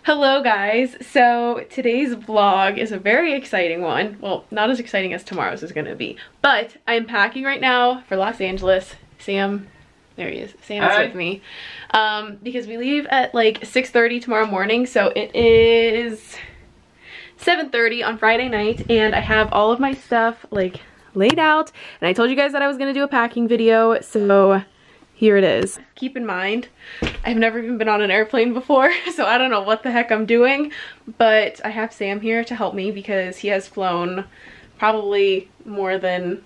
Hello guys, so today's vlog is a very exciting one. Well, not as exciting as tomorrow's is gonna be, but I'm packing right now for Los Angeles. Sam, there he is, Sam is with me. Because we leave at like 6:30 tomorrow morning, so it is 7:30 on Friday night, and I have all of my stuff like laid out, and I told you guys that I was gonna do a packing video, so here it is. Keep in mind, I've never even been on an airplane before, so I don't know what the heck I'm doing, but I have Sam here to help me because he has flown probably more than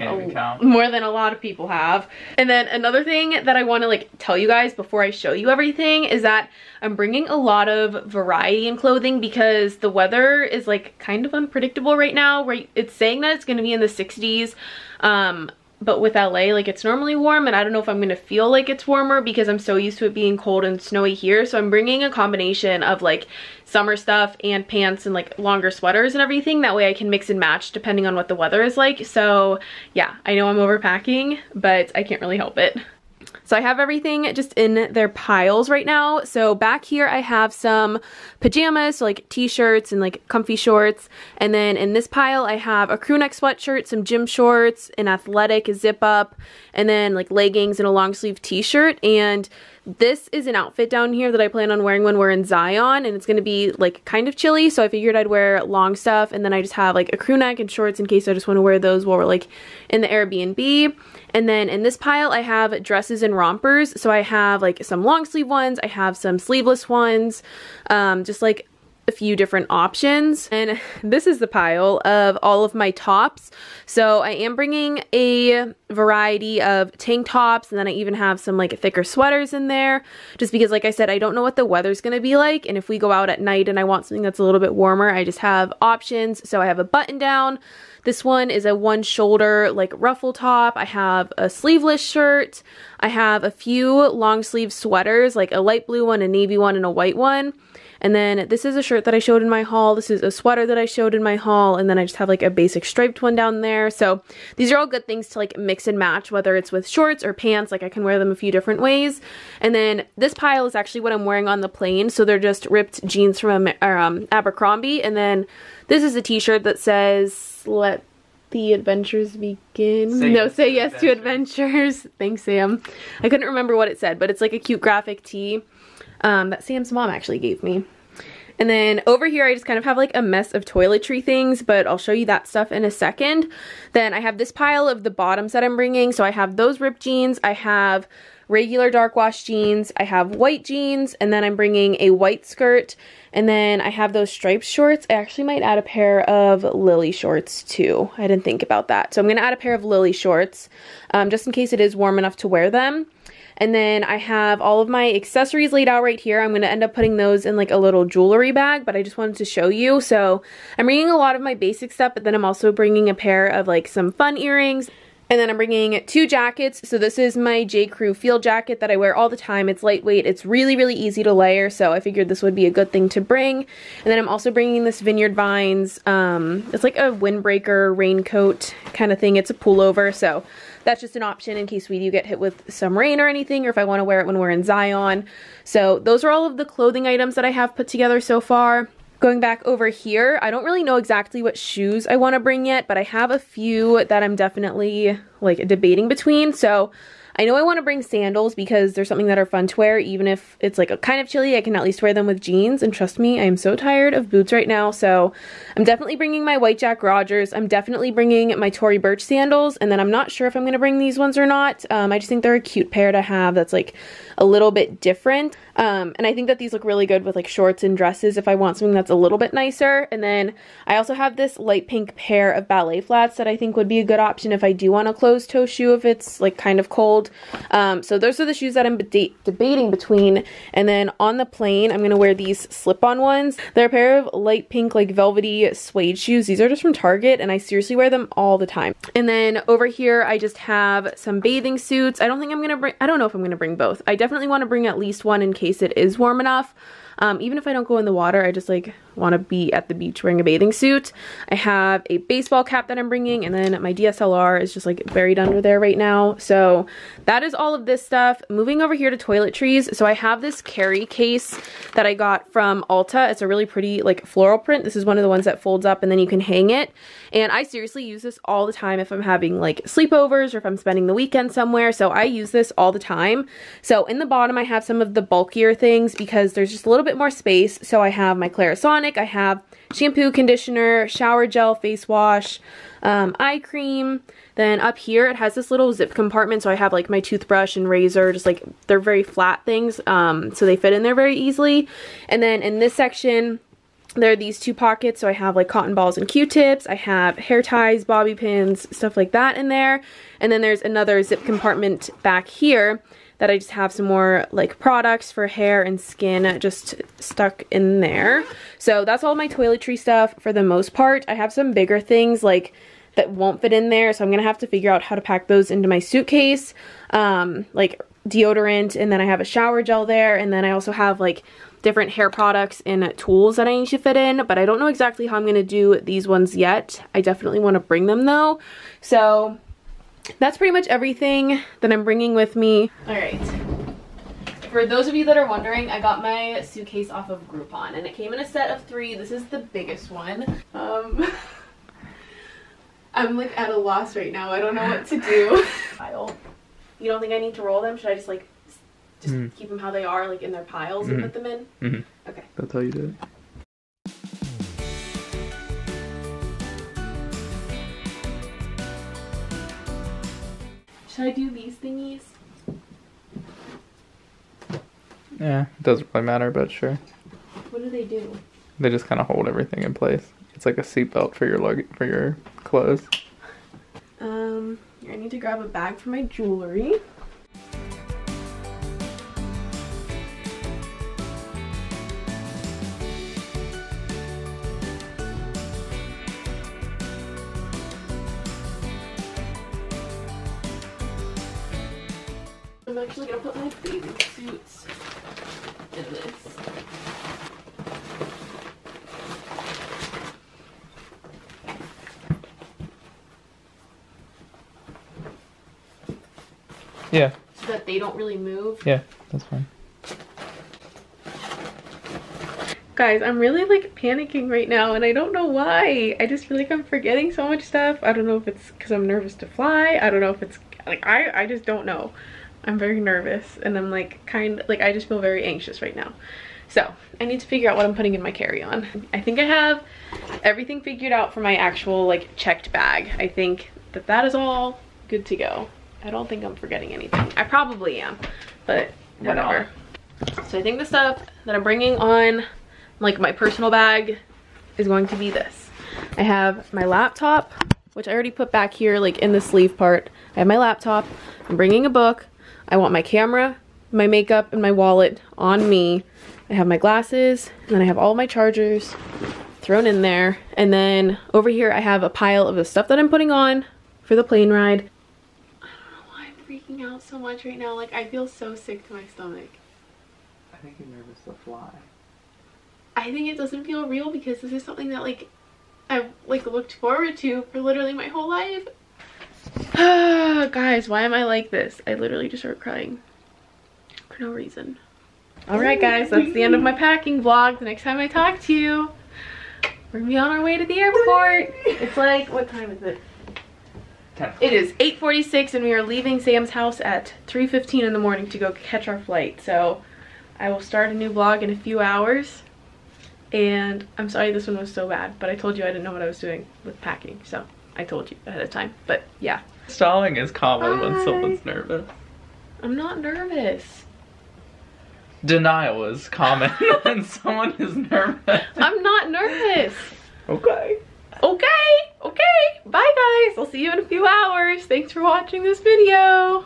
a lot of people have. And then another thing that I want to like tell you guys before I show you everything is that I'm bringing a lot of variety in clothing because the weather is like kind of unpredictable right now. Right, it's saying that it's going to be in the 60s. But with LA, like it's normally warm, and I don't know if I'm gonna feel like it's warmer because I'm so used to it being cold and snowy here. So I'm bringing a combination of like summer stuff and pants and like longer sweaters and everything. That way I can mix and match depending on what the weather is like. So yeah, I know I'm overpacking, but I can't really help it. So I have everything just in their piles right now. So back here I have some pajamas, so like t-shirts and like comfy shorts. And then in this pile I have a crew neck sweatshirt, some gym shorts, an athletic zip up, and then like leggings and a long sleeve t-shirt. And this is an outfit down here that I plan on wearing when we're in Zion, and it's going to be like kind of chilly, so I figured I'd wear long stuff, and then I just have like a crew neck and shorts in case I just want to wear those while we're like in the Airbnb. And then in this pile I have dresses and rompers, so I have like some long sleeve ones, I have some sleeveless ones, just like a few different options. And this is the pile of all of my tops. So I am bringing a variety of tank tops, and then I even have some like thicker sweaters in there, just because like I said, I don't know what the weather's gonna be like, and if we go out at night and I want something that's a little bit warmer, I just have options. So I have a button down. This one is a one shoulder like ruffle top. I have a sleeveless shirt. I have a few long sleeve sweaters, like a light blue one, a navy one, and a white one. And then this is a shirt that I showed in my haul. This is a sweater that I showed in my haul. And then I just have like a basic striped one down there. So these are all good things to like mix and match, whether it's with shorts or pants. Like I can wear them a few different ways. And then this pile is actually what I'm wearing on the plane. So they're just ripped jeans from Abercrombie. And then this is a t-shirt that says, "Let the adventures begin." Say yes to adventures. Thanks, Sam. I couldn't remember what it said, but it's like a cute graphic tee that Sam's mom actually gave me. And then over here I just kind of have like a mess of toiletry things, but I'll show you that stuff in a second. Then I have this pile of the bottoms that I'm bringing. So I have those ripped jeans, I have regular dark wash jeans, I have white jeans, and then I'm bringing a white skirt, and then I have those striped shorts. I actually might add a pair of Lily shorts too. I didn't think about that. So I'm going to add a pair of Lily shorts just in case it is warm enough to wear them. And then I have all of my accessories laid out right here. I'm going to end up putting those in like a little jewelry bag, but I just wanted to show you. So I'm bringing a lot of my basic stuff, but then I'm also bringing a pair of like some fun earrings. And then I'm bringing two jackets. So this is my J. Crew field jacket that I wear all the time. It's lightweight. It's really, really easy to layer. So I figured this would be a good thing to bring. And then I'm also bringing this Vineyard Vines. It's like a windbreaker raincoat kind of thing. It's a pullover. So that's just an option in case we do get hit with some rain or anything, or if I want to wear it when we're in Zion. So those are all of the clothing items that I have put together so far. Going back over here, I don't really know exactly what shoes I want to bring yet, but I have a few that I'm definitely like debating between. So I know I want to bring sandals because they're something that are fun to wear, even if it's like a kind of chilly. I can at least wear them with jeans, and trust me, I am so tired of boots right now. So I'm definitely bringing my white Jack Rogers. I'm definitely bringing my Tory Burch sandals, and then I'm not sure if I'm going to bring these ones or not. I just think they're a cute pair to have that's like a little bit different. And I think that these look really good with like shorts and dresses if I want something that's a little bit nicer. And then I also have this light pink pair of ballet flats that I think would be a good option if I do want a closed toe shoe if it's like kind of cold. So those are the shoes that I'm debating between. And then on the plane, I'm going to wear these slip-on ones. They're a pair of light pink like velvety suede shoes. These are just from Target, and I seriously wear them all the time. And then over here, I just have some bathing suits. I don't know if I'm going to bring both. I definitely want to bring at least one in case it is warm enough. Even if I don't go in the water, I just like want to be at the beach wearing a bathing suit. I have a baseball cap that I'm bringing, and then my DSLR is just like buried under there right now. So that is all of this stuff. Moving over here to toiletries. So I have this carry case that I got from Ulta. It's a really pretty like floral print. This is one of the ones that folds up and then you can hang it. And I seriously use this all the time if I'm having like sleepovers or if I'm spending the weekend somewhere. So I use this all the time. So in the bottom I have some of the bulkier things because there's just a little bit more space. So I have my Clarisonic, I have shampoo, conditioner, shower gel, face wash, eye cream. Then up here it has this little zip compartment, so I have like my toothbrush and razor, just like they're very flat things, so they fit in there very easily. And then in this section there are these two pockets, so I have like cotton balls and Q-tips, I have hair ties, bobby pins, stuff like that in there. And then there's another zip compartment back here that I just have some more like products for hair and skin just stuck in there. So that's all my toiletry stuff for the most part. I have some bigger things like that won't fit in there, so I'm gonna have to figure out how to pack those into my suitcase, like deodorant, and then I have a shower gel there, and then I also have like different hair products and tools that I need to fit in, but I don't know exactly how I'm gonna do these ones yet. I definitely want to bring them though. So that's pretty much everything that I'm bringing with me. All right. For those of you that are wondering, I got my suitcase off of Groupon, and it came in a set of 3. This is the biggest one. I'm like at a loss right now. I don't know what to do. You don't think I need to roll them? Should I just like keep them how they are, like in their piles and put them in? Okay. That's how you do it. Should I do these thingies? Yeah, it doesn't really matter, but sure. What do they do? They just kind of hold everything in place. It's like a seatbelt for your clothes. I need to grab a bag for my jewelry. I'm actually gonna put my bathing suits in this. Yeah. So that they don't really move? Yeah, that's fine. Guys, I'm really like panicking right now and I don't know why. I just feel like I'm forgetting so much stuff. I don't know if it's because I'm nervous to fly. I don't know if it's like, I just don't know. I'm very nervous and I'm like I just feel very anxious right now. So I need to figure out what I'm putting in my carry-on. I think I have everything figured out for my actual like checked bag. I think that is all good to go. I don't think I'm forgetting anything. I probably am, but whatever. So I think the stuff that I'm bringing on like my personal bag is going to be this. I have my laptop, which I already put back here like in the sleeve part. I have my laptop. I'm bringing a book. I want my camera, my makeup, and my wallet on me. I have my glasses, and then I have all my chargers thrown in there. And then over here I have a pile of the stuff that I'm putting on for the plane ride. I don't know why I'm freaking out so much right now. Like I feel so sick to my stomach. I think you're nervous to fly. I think it doesn't feel real because this is something that like I've like looked forward to for literally my whole life. Guys, why am I like this? I literally just started crying for no reason. Alright guys, that's the end of my packing vlog. The next time I talk to you, we're gonna be on our way to the airport. It's like, what time is it? 10. It is 8:46 and we are leaving Sam's house at 3:15 in the morning to go catch our flight. So I will start a new vlog in a few hours. And I'm sorry this one was so bad, but I told you I didn't know what I was doing with packing, so I told you ahead of time. But yeah. Stalling is common when someone's nervous. I'm not nervous. Denial is common when someone is nervous. I'm not nervous. Okay. Okay. Bye guys. I'll see you in a few hours. Thanks for watching this video.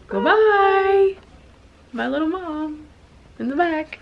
Goodbye. My little mom in the back.